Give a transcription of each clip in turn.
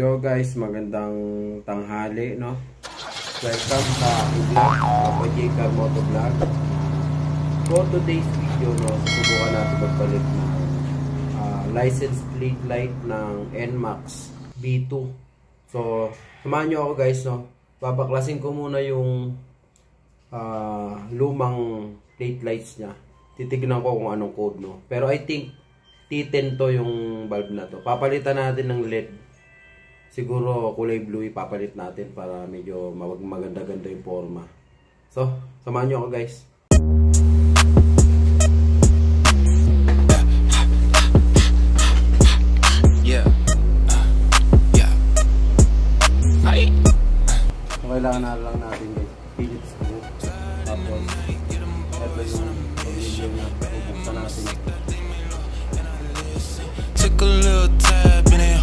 Yo guys, magandang tanghali, no? Welcome sa vlog, Papa Jacob Motovlog. For today's video, no, susubukan natin magpalit ng license plate light ng NMAX B2. So, samahan nyo ako guys, no? Babaklasin ko muna yung lumang plate lights nya. Titignan ko kung anong code, no? Pero I think T10 to yung bulb na to. Papalitan natin ng LED. Siguro kulay blue ipapalit natin para medyo maganda-ganda yung forma. So, samahan nyo ako guys. Yeah. Yeah. Hi. So, kailangan na lang natin guys. Phillips screw. Tapos, ito yung pamilya na bubuksan natin. Took a little tab in it.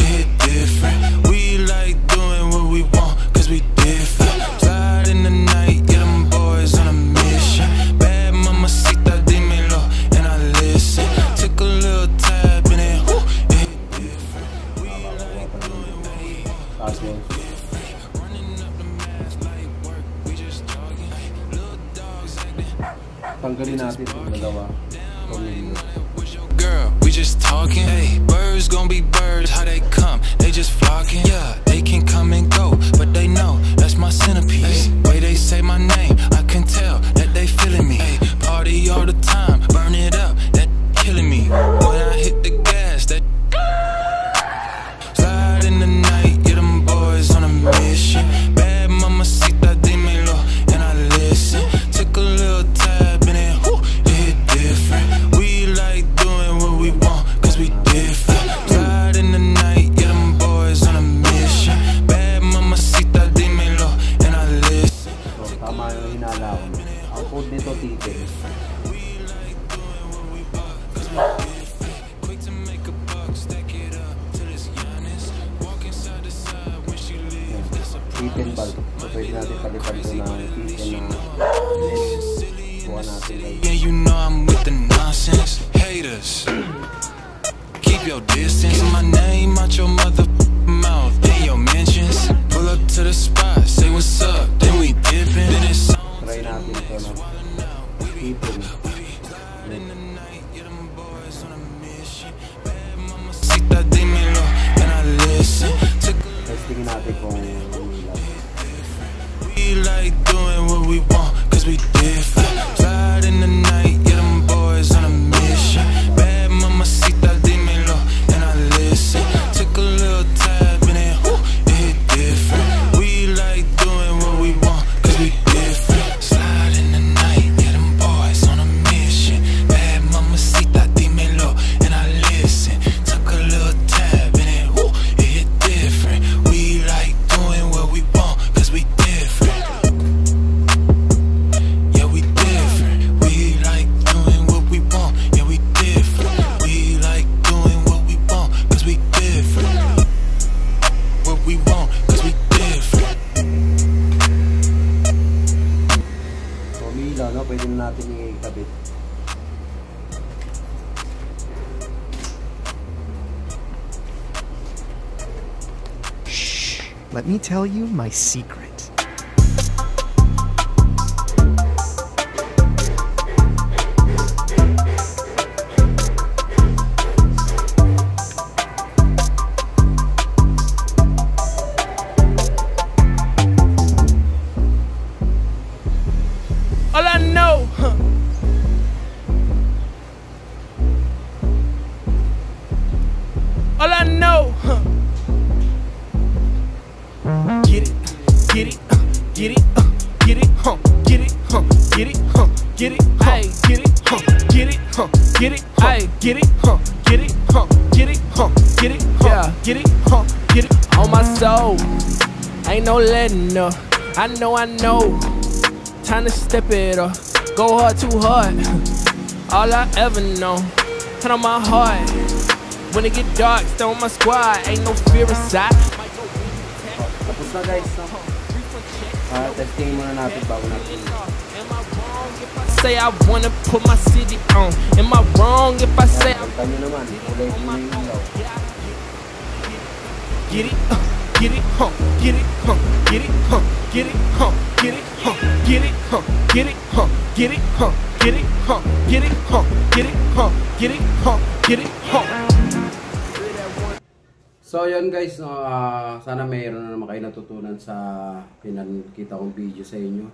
Hit different. We like doing what we want, cause we different. Slide in the night, yeah, them boys on a mission. Bad mama sita, dímelo, and I listen. Took a little tab in it. Hit different. We like doing what we want, cause we different. Running up the mask like work, we just jogging. Little dogs acting. Tanggalin natin yung dalawa. Girl, we just talking. Hey, birds gon' be birds, how they come? They just flocking. Yeah, they can come and go, but they know that's my centerpiece. Hey, way they say my name, I can tell that they feeling me. Hey, party all the time, burn it up, that killing me. When I hit the gas, that slide in the night, yeah, them boys on a mission. Bad mama sita, dímelo, and I listen. Took a little tab in it, it hit different. We like doing what we want, cause we different. Slide in the night, yeah, them boys on a mission. Bad mama sita, dímelo, and I listen. So, tama yung hinala ko. Ang code nito T10. Quick to make a buck, stack it up till it's honest. Walk inside the side when she leaves. That's a T10 bulb. So, pwede natin palitan ko ng T10 na kuha natin guys. yeah, you know I'm with the nonsense. Haters, keep your distance. Get my name out your mother mouth and your mentions. Pull up to the spot, say what's up, then we dippin'. Then it's on. Try natin ito na T10. Sita, dímelo, and I listen. Testingin natin kung ilaw. We like doing what we want, cause we different. Slide in the night, yeah, them boys on a mission. Bad mama sita, dímelo, and I listen. Took a little tab in it, it hit different. We like doing what we want, cause we different. Slide in the night, yeah, them boys on a mission. Bad mama sita, dímelo, and I listen. Took a little tab in it, it hit different. We like doing what we want, cause we different. Yeah, we different. We like doing what we want. Yeah, we different. We like doing what we want, cause we different. What we want, cause we different. So, may ilaw, no? Pwede na natin i-kabit. Shh, let me tell you my secret. All I know, all I know, get it, get it, get it, get it, get it, get it, get it, hey, get it, get it, get it, hey, get it, get it, get it, get it, yeah, get it, get it. On my soul, ain't no letting up. I know. Time to step it up. Go hard, too hard. All I ever know. Turn on my heart. When it get dark, stay on my squad. Ain't no fear inside. Tapos na guys, no? Testing muna natin bago natin. Say I wanna put my city on. Am I wrong if I say Kita nyo naman, kulay blue yung ilaw. get it, get it, get it, get it, get it, get it, get it, get it, get it, get it, get it, get it, get it, get it, So yun guys, no, sana mayroon na naman kayo natutunan sa pinakita kong video sa inyo.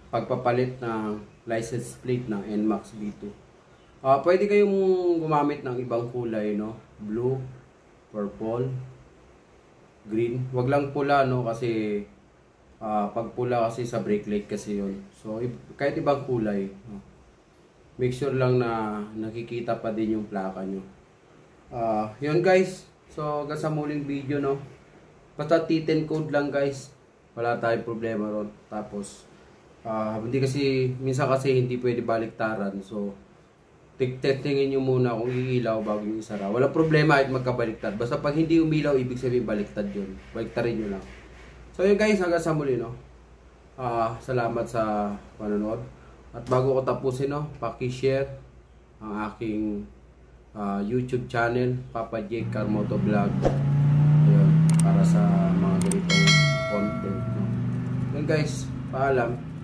Pagpapalit ng license plate ng NMAX B2. Pwede kayong gumamit ng ibang kulay, no? Blue, purple, green. Wag lang pula, no? Kasi pag pula kasi sa brake light kasi yun. So kahit ibang kulay, no? Make sure lang na nakikita pa din yung plaka nyo. Yun guys. So hanggang sa muling video, no? Basta T10 code lang guys. Wala tayong problema ron. Tapos hindi kasi minsan kasi hindi pwede baliktaran. So tingin nyo muna kung iilaw bago yung isara. Wala problema kahit magkabaliktad. Basta pag hindi umilaw, ibig sabihin baliktad yun. Baliktarin nyo lang. So yun guys, hanggang sa muli, no? Salamat sa panonood. At bago ko tapusin, no, paki-share ang aking YouTube channel, Papa J Car Moto Vlog. Ayun, para sa mga ganitong content, no? Yun guys, paalam.